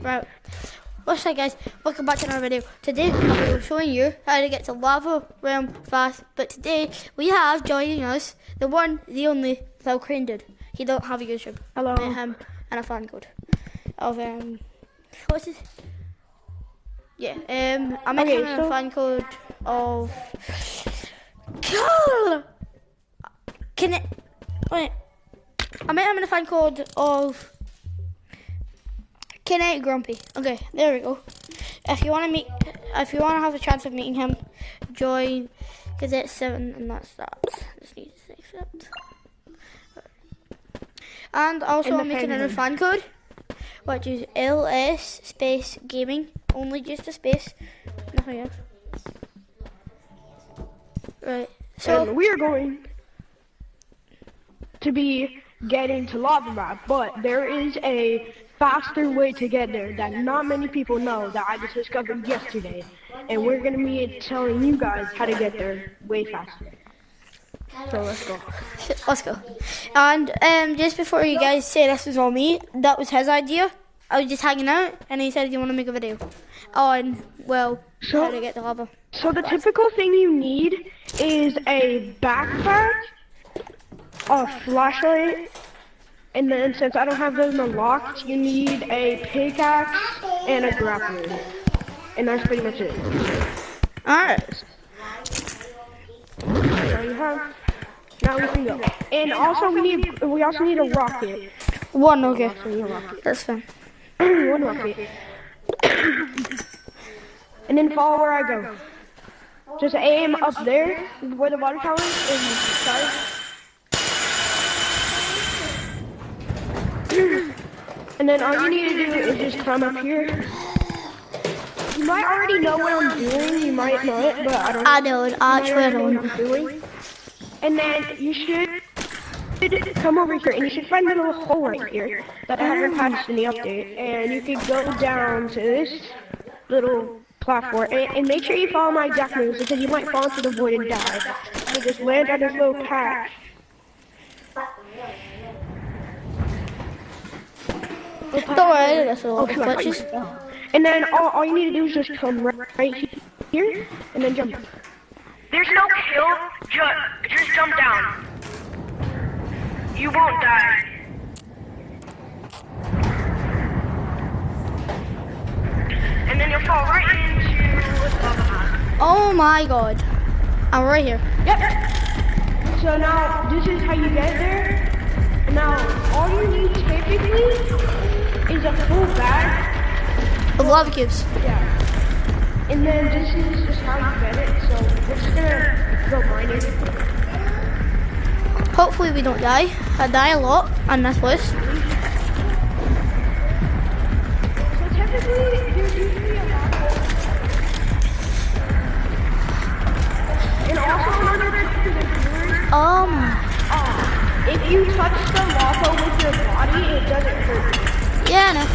Right. What's up guys, welcome back to another video. Today I'm showing you how to get to Lava Realm fast, but today we have joining us the one, the only, Lil Crane dude. He don't have a YouTube. Hello. Him and a fan code of what's his? Yeah, I made him a fan code of Wait. I made him in a fan code of Kinetic Grumpy. Okay, there we go. If you want to have a chance of meeting him, join Gazette 7 and that's that. Just need to accept. And also I'm making another fan code, which is LS space gaming. Only just a space, nothing else. Right. So and we are going to be getting to Lava Map, but there is a faster way to get there that not many people know that I just discovered yesterday, and we're gonna be telling you guys how to get there way faster. So let's go. Let's go. And just before you guys say this was all me, that was his idea. I was just hanging out, and he said, "You want to make a video on how to get the lava?" So the typical thing you need is a backpack, a flashlight. And then since I don't have those unlocked, you need a pickaxe and a grappler. And that's pretty much it. Alright. There you have. Now we can go. And also we also need a rocket. One, okay. That's fine. One rocket. And then follow where I go. Just aim up there where the water tower is and start. And then all you need to do is just come up here. You might already know what I'm doing, you might not, but I don't know. I know, actually I don't know. What I'm doing. And then you should come over here, and you should find a little hole right here that I haven't patched in the update. And you can go down to this little platform, and make sure you follow my exact moves, because you might fall into the void and die. So just land on this little patch. Don't worry, that's a lot of glitches. And then all you need to do is just come right here, and then jump. There's no kill, just jump down. You won't die. And then you'll fall right into lava map. Oh my god. I'm right here. Yep. So now, this is how you get there. Now, all you need typically is a full bag Of lava cubes. Yeah. And then this is just how you get it, so we're just gonna go mining. Hopefully we don't die. I die a lot on this place. So typically, there's usually a lot of... And also another trick is if you touch the lava with your body, it doesn't hurt you. Yeah, I know.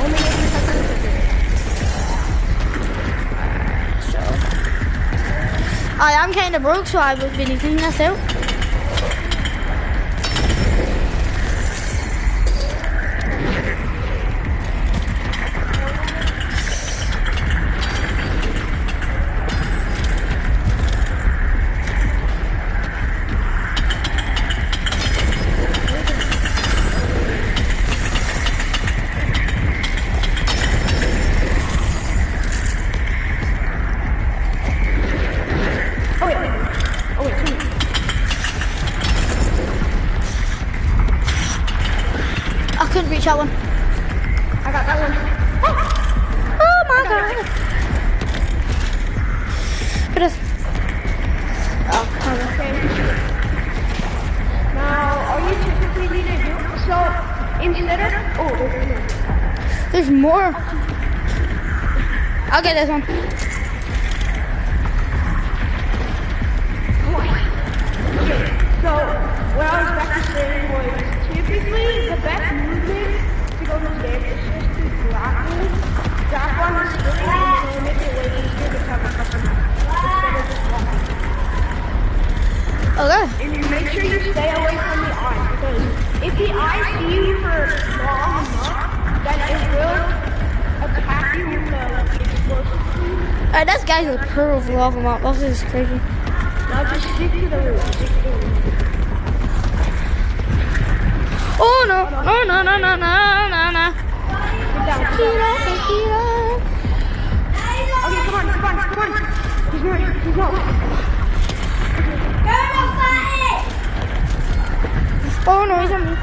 Only if you touch it with your I am kind of broke, so I would be needing this out. I couldn't reach that one. I got that one. Oh my god. But it's... Okay. Now, all you typically need to do, so instead of, There's more. I'll get this one. Okay, so what I was about to say was typically the best movement to go to this game is just to grapple on the ceiling, and it'll make it way easier to cover customers instead of just walking. Okay. And you make sure you stay away from the eye, because if the eye see you for long enough that it will attack you with the explosive thing. Alright, this guy's a pro of lava map. This is crazy. Now just stick to the roof. Stick to the roof. Oh no! No, no, no, no, no, no, no. Get down, get down. Okay, come on. He's not. Oh no, he's on me.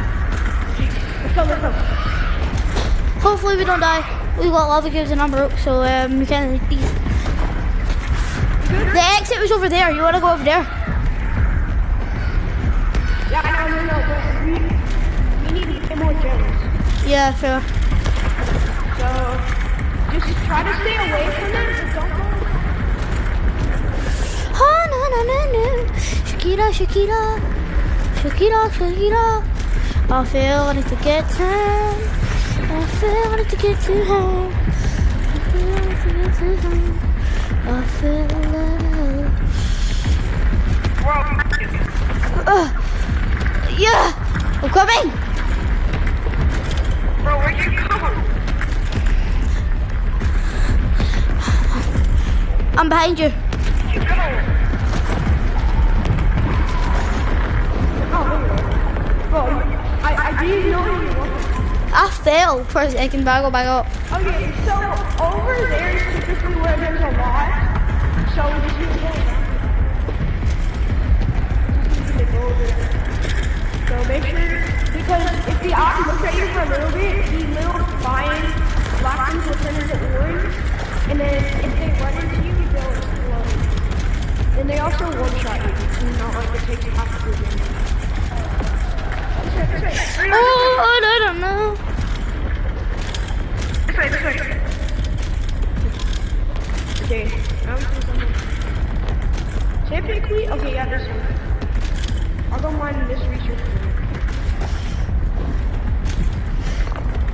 Let's go. Hopefully we don't die. We got lava cubes and I'm broke, so we can't leave these. The exit was over there. You want to go over there? Yeah, I know, but we need to get more gems. Yeah, fair. So, just try to stay away from them, but don't go. Oh no, no, no, no. Shakira, Shakira. Shakira, Shakira. I feel I need to get to him. I feel I need to get to him. I feel I need to get to him. I feel love. Yeah! I'm coming! Bro, where'd you come? I'm behind you. You go. Bro, I didn't know you were. I fell for a second, but I go back up. Okay, so over there is typically where there's a lot. So we just need to go down. Just need to go over there. So make sure, because if the ops look at you for a little bit, these little flying black things will turn into orange. And then if they run into you, they'll explode. And they also one-shot you. It's not like it takes half of your damage. Oh, I don't know. This way. Okay, typically, okay, yeah, this one. I'll go mine this research.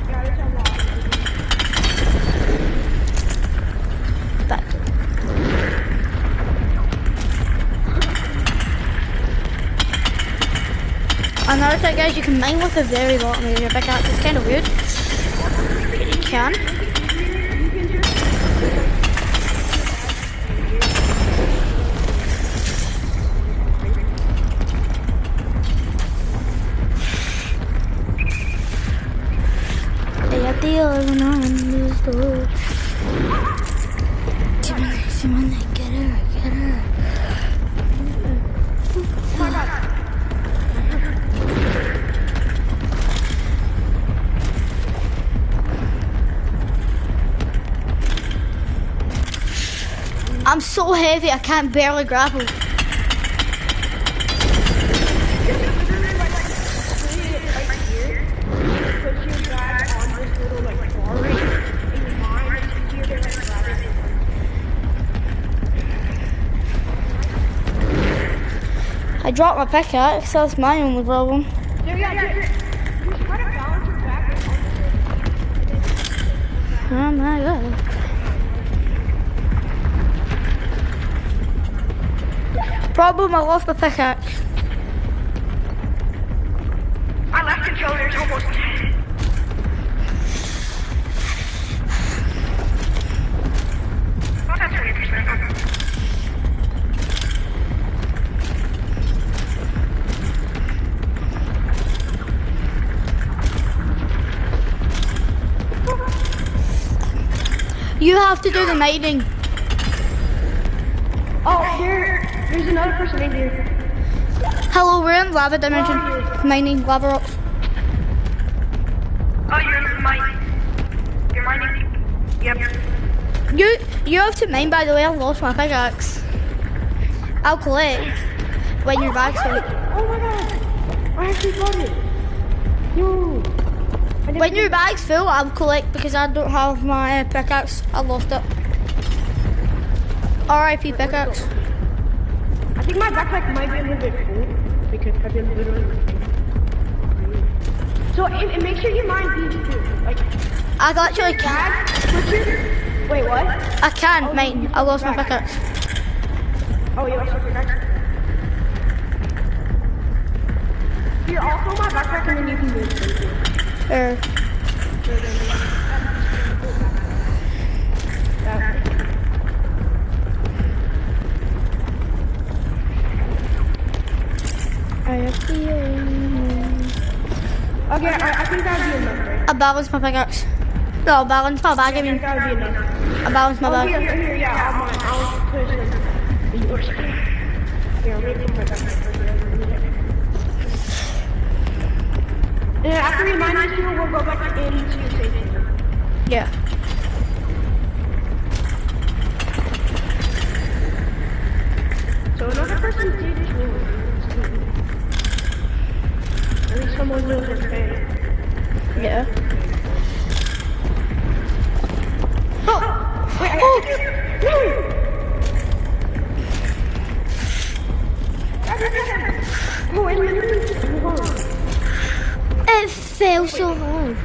Yeah, there's a lot. Back. Another thing, guys, you can mine with the very bottom of your pickaxe. It's kind of weird. You can. Get her. I'm so heavy, I can't barely grapple. I dropped my pickaxe, so that's my only problem. Just try to balance your back. Oh my god. Problem, I lost my pickaxe. My left controller's almost dead. Oh, that's 20%. You have to do the mining. Oh, there's another person in here. Hello, we're in lava dimension. Mining lava rocks. Oh, you're mining. You're mining. Yep. You have to mine, by the way. I lost my pickaxe. I'll collect when your bag's full. Oh my god! I actually got it. No. When your bag's full, I'll collect because I don't have my pickaxe. I lost it. R.I.P. pickaxe. I think my backpack might be a little bit full because I've been literally. So and make sure you mine these too. Like I actually can. bag, switcher. Wait, what? I can mine. I lost my pickaxe. Oh, you lost your pickaxe. here, I'll fill my backpack and then you can move. Okay, I think that would be enough, right? I balanced my pickaxe. No, I balanced my bag, I mean. That would be enough. I balanced my bag. Here, yeah, I'll put it in yours. Here, I'll make my backpack for you. And after we mine this here, we'll go back into safety. Yeah. So another person did join. At least someone knows their fan. Yeah. Oh! Wait, no! Oh, and It fell so hard.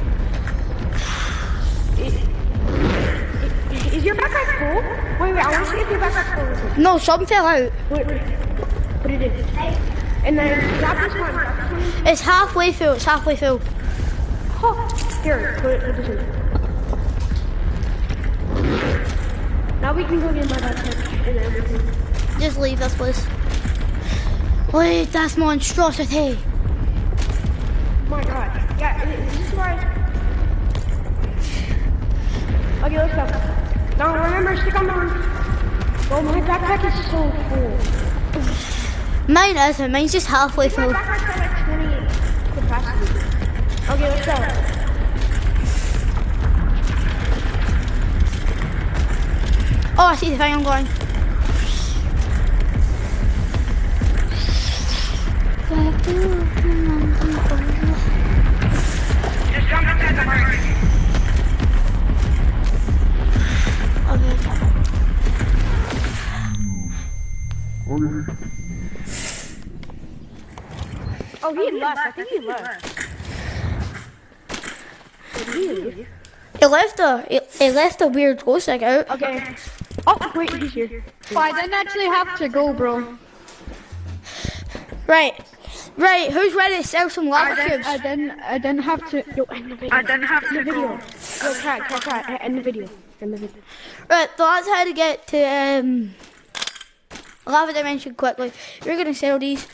Is your backpack full? Wait, I want to see if your backpack's full. No, some fell out. Wait. Put it in. And then grab this one. It's halfway full. It's halfway full. Oh, here, put this in. Now we can go get my backpack and everything. Just leave this place. Wait, that's monstrosity. Oh my god. Yeah, this is why. Okay, let's go. Now remember, stick on the roof. Oh, my backpack is so full. Mine isn't. Mine's just halfway My full. backpack's got like 20 capacity. Okay, let's go. Oh, I see the thing. I'm going. Just jump inside the break. Okay. Oh, he left. I think he left. Did he leave? It left a weird ghost egg out. Okay. Oh, wait, he's here. Oh, I didn't actually have to go, bro. Right. Who's ready to sell some lava cubes? I didn't have to. Yo, end the video. I didn't have to Video. go. Yo, cat, end the video. End the video. Right, so that's how to get to lava dimension quickly. We're gonna sell these.